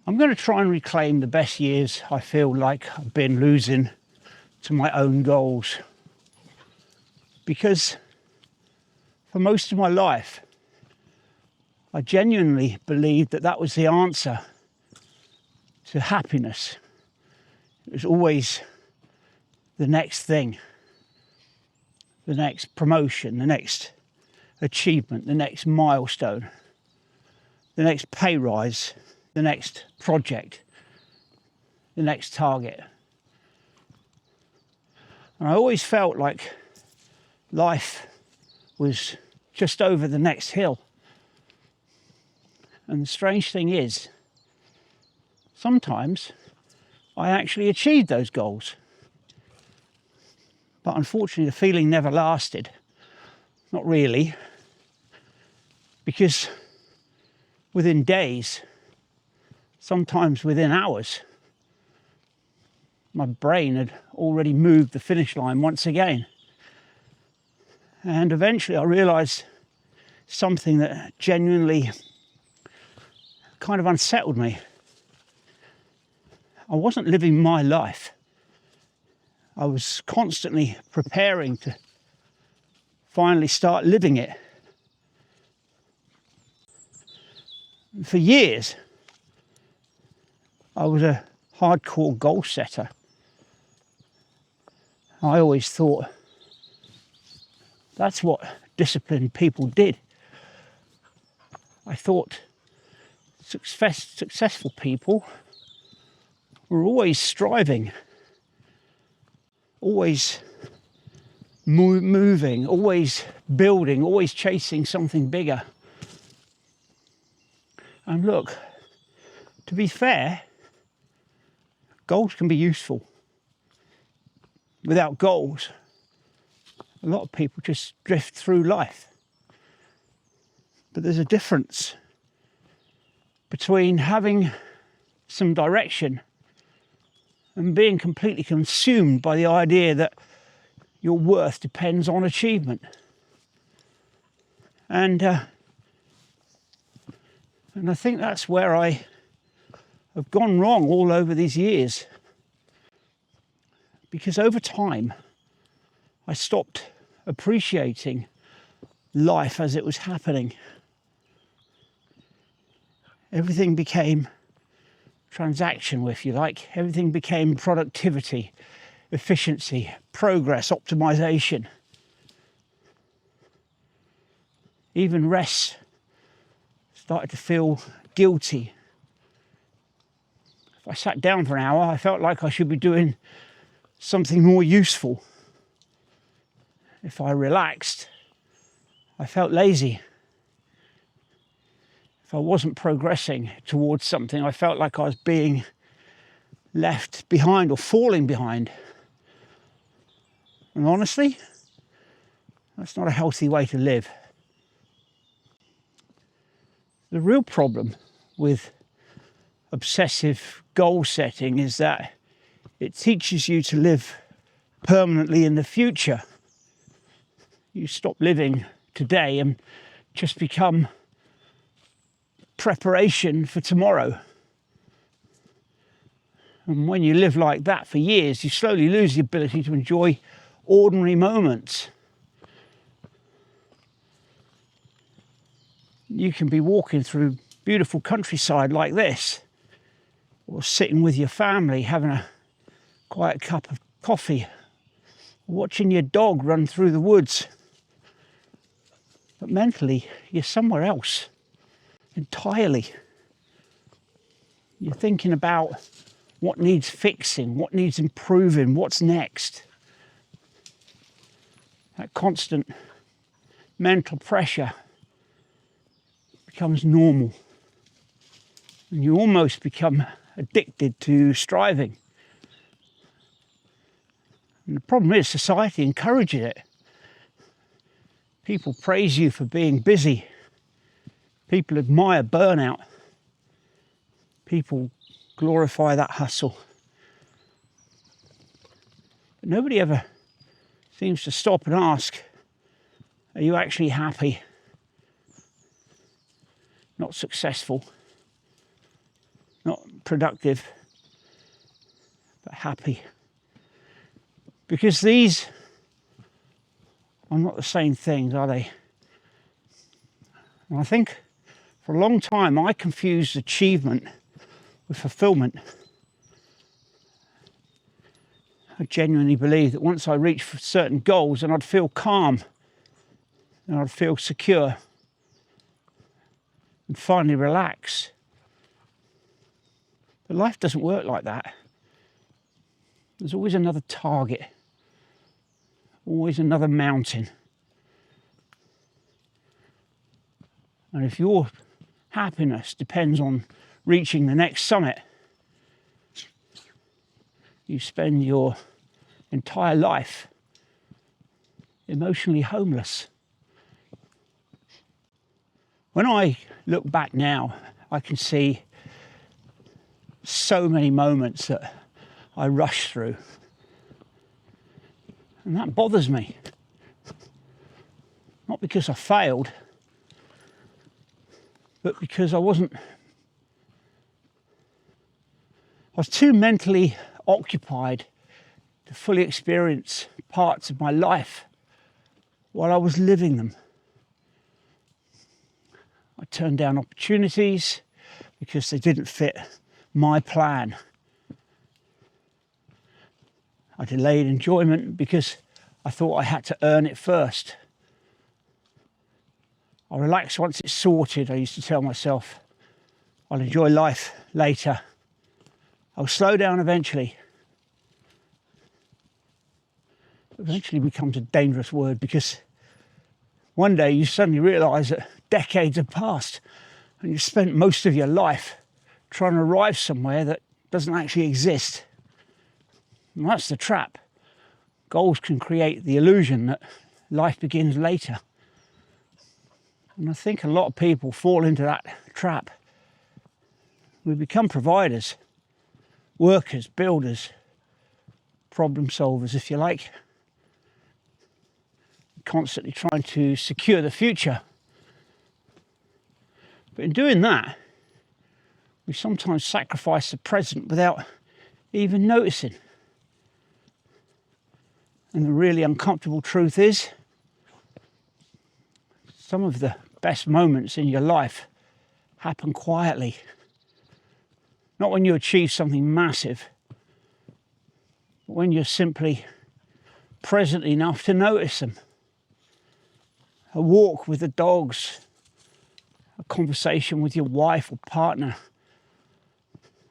I'm going to try and reclaim the best years I feel like I've been losing to my own goals. Because for most of my life, I genuinely believed that that was the answer to happiness. It was always the next thing, the next promotion, the next achievement, the next milestone, the next pay rise, the next project, the next target. And I always felt like life was just over the next hill. And the strange thing is, sometimes I actually achieved those goals. But unfortunately, the feeling never lasted. Not really. Because within days, sometimes within hours, my brain had already moved the finish line once again. And eventually I realised something that genuinely kind of unsettled me. I wasn't living my life. I was constantly preparing to finally start living it. For years, I was a hardcore goal setter. I always thought that's what disciplined people did. I thought successful people were always striving, always moving, always building, always chasing something bigger. And look, to be fair, goals can be useful. Without goals, a lot of people just drift through life. But there's a difference between having some direction and being completely consumed by the idea that your worth depends on achievement. And I think that's where I have gone wrong all over these years. Because over time, I stopped appreciating life as it was happening. Everything became transactional, if you like. Everything became productivity, efficiency, progress, optimization. Even rest started to feel guilty. If I sat down for an hour, I felt like I should be doing something more useful. If I relaxed, I felt lazy. If I wasn't progressing towards something, I felt like I was being left behind or falling behind. And honestly, that's not a healthy way to live. The real problem with obsessive goal setting is that it teaches you to live permanently in the future. You stop living today and just become preparation for tomorrow. And when you live like that for years, you slowly lose the ability to enjoy ordinary moments. You can be walking through beautiful countryside like this, or sitting with your family having a quiet cup of coffee, watching your dog run through the woods. But mentally, you're somewhere else entirely. You're thinking about what needs fixing, what needs improving, what's next. That constant mental pressure becomes normal. And you almost become addicted to striving. And the problem is society encourages it. People praise you for being busy. People admire burnout. People glorify that hustle. But nobody ever seems to stop and ask, are you actually happy? Not successful. not productive, but happy. Because these are not the same things, are they? And I think for a long time I confused achievement with fulfillment. I genuinely believe that once I reached certain goals, and I'd feel calm and I'd feel secure and finally relax. But life doesn't work like that. There's always another target, always another mountain. And if your happiness depends on reaching the next summit, you spend your entire life emotionally homeless. When I look back now, I can see so many moments that I rush through. And that bothers me. Not because I failed, but because I was too mentally occupied to fully experience parts of my life while I was living them. I turned down opportunities because they didn't fit my plan. I delayed enjoyment because I thought I had to earn it first. I'll relax once it's sorted, I used to tell myself. I'll enjoy life later. I'll slow down eventually. Eventually becomes a dangerous word because one day you suddenly realise that decades have passed and you've spent most of your life trying to arrive somewhere that doesn't actually exist. And that's the trap. Goals can create the illusion that life begins later. And I think a lot of people fall into that trap. We become providers, workers, builders, problem solvers, if you like. Constantly trying to secure the future. But in doing that, we sometimes sacrifice the present without even noticing. And the really uncomfortable truth is, some of the best moments in your life happen quietly. Not when you achieve something massive, but when you're simply present enough to notice them. A walk with the dogs, a conversation with your wife or partner,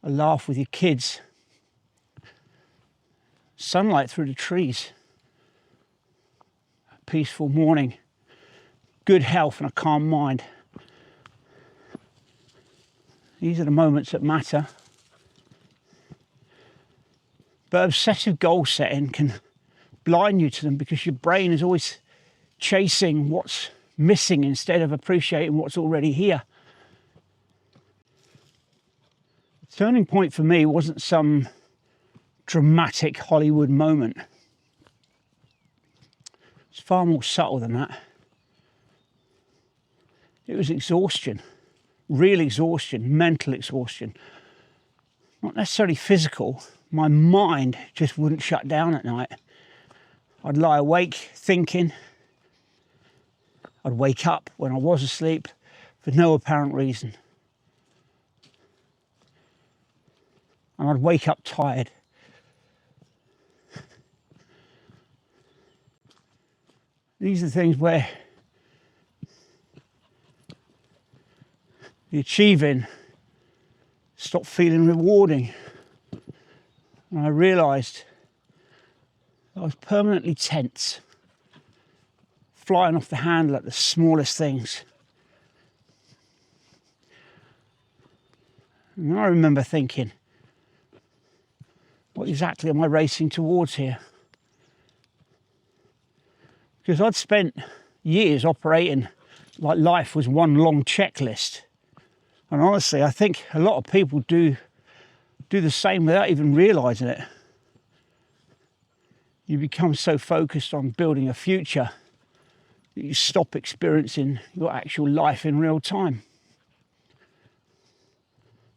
a laugh with your kids, sunlight through the trees, a peaceful morning, good health and a calm mind. These are the moments that matter. But obsessive goal setting can blind you to them because your brain is always chasing what's missing instead of appreciating what's already here. The turning point for me wasn't some dramatic Hollywood moment. It's far more subtle than that. It was exhaustion, real exhaustion, mental exhaustion. Not necessarily physical. My mind just wouldn't shut down at night. I'd lie awake thinking. I'd wake up when I was asleep for no apparent reason. And I'd wake up tired. These are things where the achieving stopped feeling rewarding. And I realised I was permanently tense, flying off the handle at the smallest things. And I remember thinking, what exactly am I racing towards here? Because I'd spent years operating like life was one long checklist. And honestly, I think a lot of people do the same without even realising it. You become so focused on building a future that you stop experiencing your actual life in real time.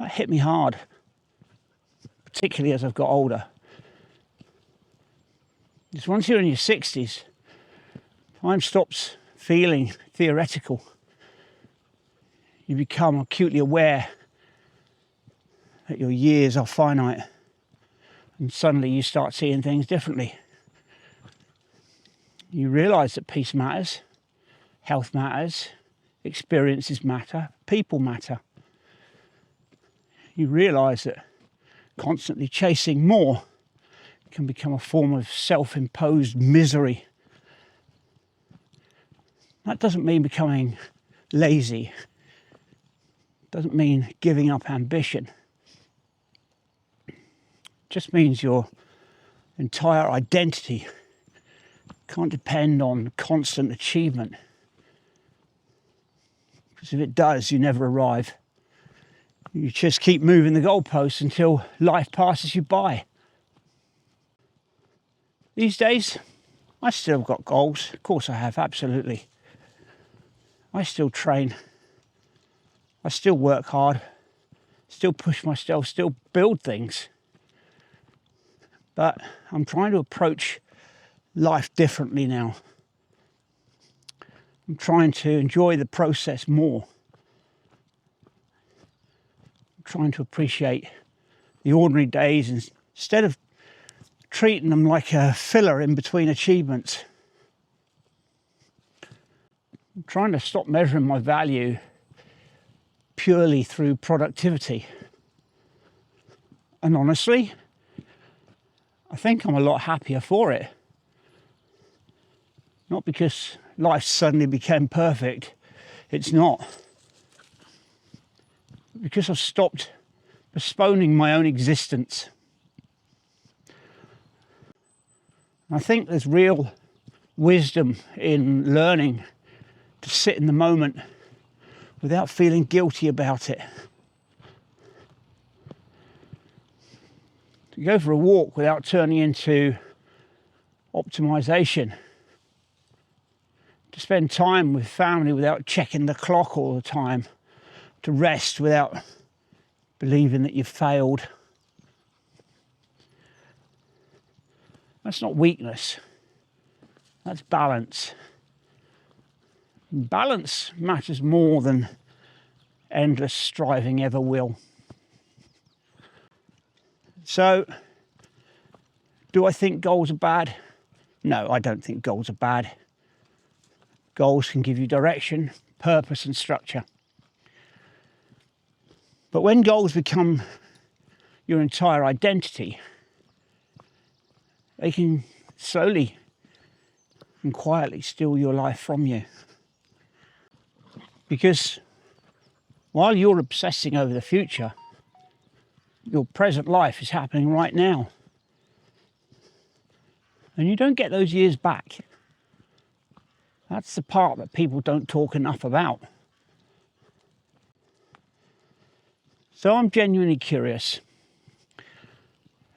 That hit me hard, particularly as I've got older. Because once you're in your 60s, time stops feeling theoretical. You become acutely aware that your years are finite, and suddenly you start seeing things differently. You realise that peace matters, health matters, experiences matter, people matter. You realise that constantly chasing more can become a form of self-imposed misery. That doesn't mean becoming lazy. It doesn't mean giving up ambition. It just means your entire identity can't depend on constant achievement. Because if it does, you never arrive. You just keep moving the goalposts until life passes you by. These days, I still got goals. Of course I have, absolutely. I still train. I still work hard. Still push myself, still build things. But I'm trying to approach life differently now. I'm trying to enjoy the process more. I'm trying to appreciate the ordinary days instead of treating them like a filler in between achievements. I'm trying to stop measuring my value purely through productivity. And honestly, I think I'm a lot happier for it. Not because life suddenly became perfect. It's not. Because I've stopped postponing my own existence. I think there's real wisdom in learning to sit in the moment without feeling guilty about it. To go for a walk without turning into optimization. To spend time with family without checking the clock all the time. To rest without believing that you've failed. That's not weakness. That's balance. Balance matters more than endless striving ever will. So, do I think goals are bad? No, I don't think goals are bad. Goals can give you direction, purpose and structure. But when goals become your entire identity, they can slowly and quietly steal your life from you. Because while you're obsessing over the future, your present life is happening right now. And you don't get those years back. That's the part that people don't talk enough about. So I'm genuinely curious.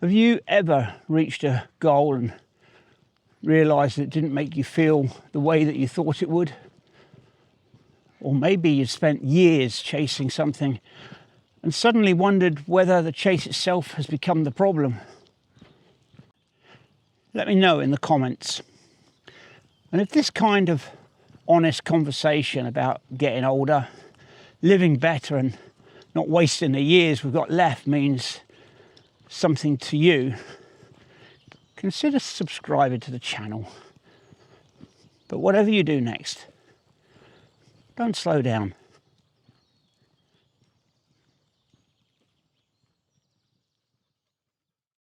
Have you ever reached a goal and realised it didn't make you feel the way that you thought it would? Or maybe you spent years chasing something and suddenly wondered whether the chase itself has become the problem. Let me know in the comments. And if this kind of honest conversation about getting older, living better and not wasting the years we've got left means something to you, consider subscribing to the channel. But whatever you do next, don't slow down.